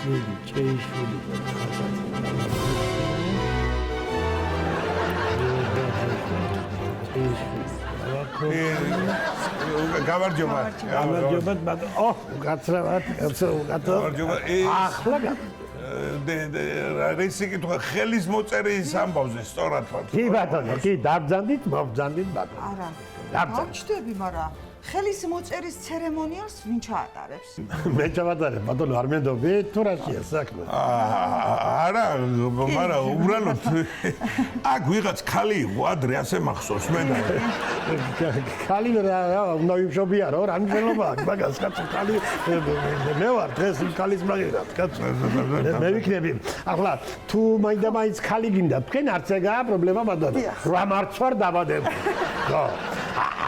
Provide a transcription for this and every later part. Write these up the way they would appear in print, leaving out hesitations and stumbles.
ჭეიშვილი გამარჯობა. გამარჯობა ბატონო. ო, გაცრავად, გამარჯობა. ახლა რისიკითხვა ხელის მოწერის ამბავზე სწორად ვარ. კი ბატონო, კი დაბძანდით, მობძანდით ბატონო. არა. დაბძანდით. ჩდები, მაგრამ ხელის მოწერის ცერემონიალს ვინ ჩაატარებს? მე ჩავატარებ ბატონო, არ მენდობი თუ რაშია საქმე. არა, მაგრამ უბრალოდ აქ ვიღაც ხალი იყო ადრე ასე მახსოვს მე და ხალი რა უნდა ვიმშობიარო, რა მნიშვნელობა აქვს მაგას კაცო ხალი მე ვარ დღეს ხალის მაგერად კაცო მე ვიქნები ახლა თუ მაინდა-მაინც ხალი გინდა თქვენ არც ეგაა პრობლემა ბატონო რა მარც ვარ დაბადებ ხო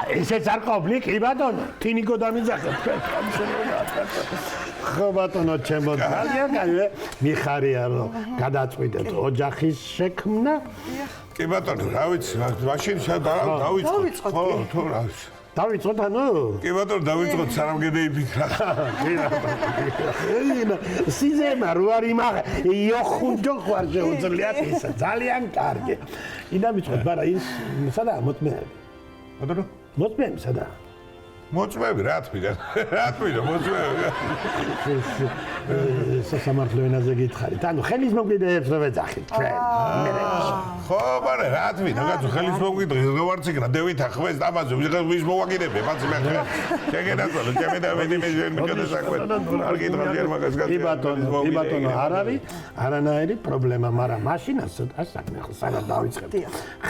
ესეც არ ყოფილი კი ბატონო თინიგო დამიძახეთ თქვენ ხო ბატონო ჩემო ძალიან კაი მიხარია რომ გადაწყვიტეთ ოჯახის შექმნა კი ბატონო რა ვიცი მაშინ დავიწყოთ ხო თუ რა ვიცი დავიწყოთ ანუ კი ბატონო დავიწყოთ სარამგედე იფიქრა სიზემა რო არ იმაღე იოხუნჯო ხარ შეუძლიათ ის ძალიან კარგი იდა ვიწყოთ მაგრამ ის სადაა მოწმეები ბატონო მოწმეები სადაა მოწმეები რა თქმა უნდა მოწმეები სასამართლო ენაზე გითხარით ანუ ხელის მოკიდეებს რო ვეძახით ჩვენ ხო მაგრამ რა თქმა უნდა კაცო ხელის მოკიდე რო ვარც იქნა დევით ახвез ამაზე ვის მოვაგინებე მაც მე შეგენაცვალე ჩემი და მე მეკედა საქმე არ გითხრა ჯერ მაგას კი ბატონო არ არის არანაირი პრობლემა მაგრამ მაშინაც საქმე ხო სანამ დავიწყებ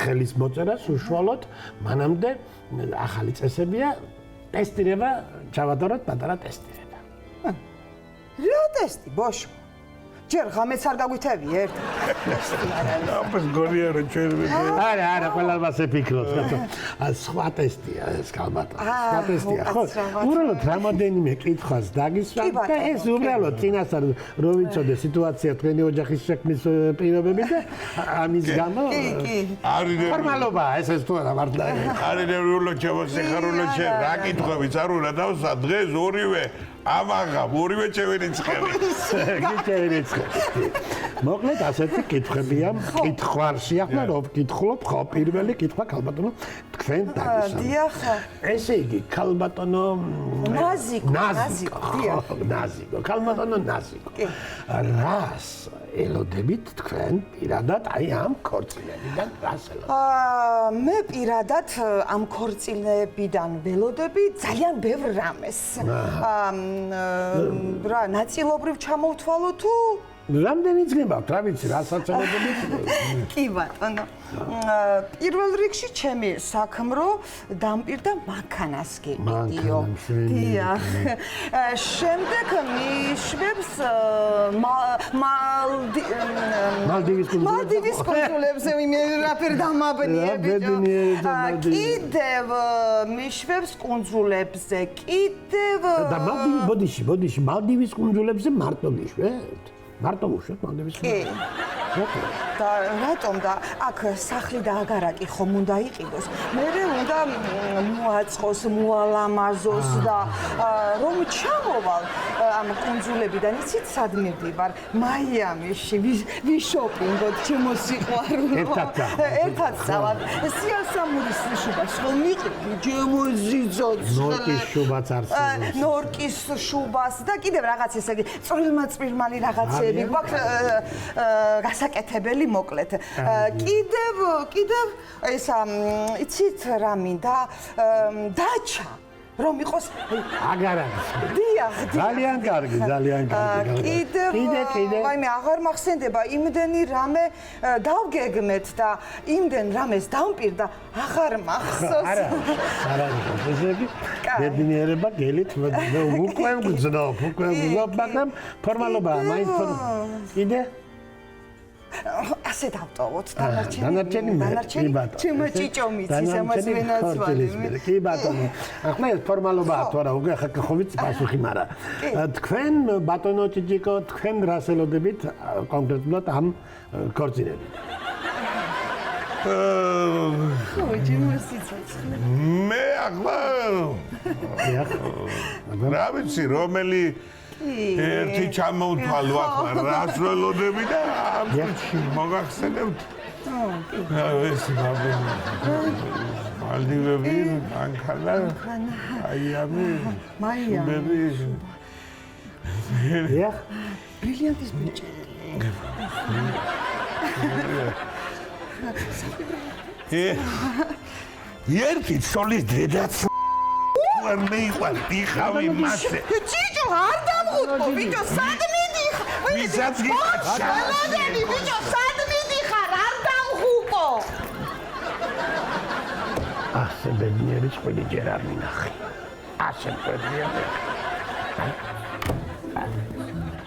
ხელის მოწერას უშუალოდ მანამდე ახალი წესებია ტესტირება ჩავატაროთ პატარა ტესტირება. რა ტესტი, ბოშო? ჯერ ღამეც არ გაგვითევი ერთ. აპეს გონია რომ ჩვენ არა, ყველა მასე ფიქრობს, კაცო. სხვა ტესტია ეს ალბათ. სხვა ტესტია, ხო? უბრალოდ რამოდენიმე კითხვას დაგისვამ და ეს უბრალოდ წინასწარ რო ვიცოდე სიტუაცია თქვენი ოჯახის შექმნის პირობები და ამის გამო არის ფორმალობაა ეს თუ არა მართლა. არის ნერვიულო შემოსიხარულო შენ რა კითხვებიც არ უნდა დავსვა დღეს ორივე ამაღა ორივე ჩევენიცხელი. გიჩევენიცხელი. მოკლედ ასეთი კითხვებია კითხვარში ახლა რო ვკითხულობ ხო პირველი კითხვა ქალბატონო თქვენ დაგისვამ. დიახ. ესე იგი ქალბატონო ნაზიკო ქალბატონო ნაზიკო. რას ელოდებით თქვენ პირადად აი ამ ქორწინებიდან რას ელოდებით? მე პირადად ამ ქორწინებიდან ველოდები ძალიან ბევრ რამეს. რა ნაწილობრივ ჩამოვთვალო თუ რამდენი ძნებავთ რა ვიცი რასაც ელოდებით? კი ბატონო. პირველ რიგში ჩემი საქმრო დამპირდა მანქანას გემიდიო. დიახ. შემდეგ მიშვებს მალდივის კუნძულებზე ვინერაფერ დამაბნიები. კიდევ მიშვებს კუნძულებზე. კიდევ და ბოდიში მალდივის კუნძულებზე მარტო მიშვებთ? მარტო უშვებთ მალდივის კუნძულებზე? და რატომ და აქ სახლი და აგარაკი ხომ უნდა იყიდოს? მე უნდა მოაწყოს, მოალამაზოს და რომ ჩამოვალ ამ კუნძულებიდან, იცით სად მივდივარ? მაიამიში ვიშოპინგოთ, ჩემო სიყვარულო. ერთად წავალ. სიასამურის შუბას ხომ მიყიდი, ჩემო ზიძოც. ნორკის შუბაც არსებობს. ნორკის შუბას და კიდევ რაღაც ესე იგი წვრილმაწვრილმალი რაღაცეები გვაქვს გასაკეთებელი მოკლედ. კიდევ ესა იცით რა მინდა დაჩა რომ იყოს აგარაკი. დიახ. ძალიან კარგი. კიდევ აი მე აღარ მახსენდება იმდენი რამე დავგეგმეთ და იმდენ რამეს დამპირდა აღარ მახსოვს. არა. ესე იგი ბედნიერება გელით უკვე გძნობ, მაგრამ ფორმალობაა მაინც კიდე ასე დავტოვოთ დანარჩენი ჩემო ჭიჭომიცის ამას ვენაცვალე. კი ბატონო. ახლა ეს ფორმალობაა თუ არა უკვე ხო ვიცი პასუხი, მაგრამ თქვენ ბატონო ჭიჭიკო თქვენ რას ელოდებით კონკრეტულად ამ ქორწინებით? მე ახლა რა ვიცი რომელი ერთი ჩამოვთვალო ახლა რას ველოდები და ამ წუთში მოგახსენებთ ეს მალდივები ანქანა აიამი მაიამი ბრილიანტის ბიჭი ერთი სოლის დედაც მეიყვარ დიხავი მასე ბიჭო არ დამღუტო ბიჭო სად მიდიხარ ვისაც გიხარ ბიჭო სად მიდიხარ არ დამღუტო ასე ბედნიერი წყვილი ჯერ არ მინახე ასე ბედნიერი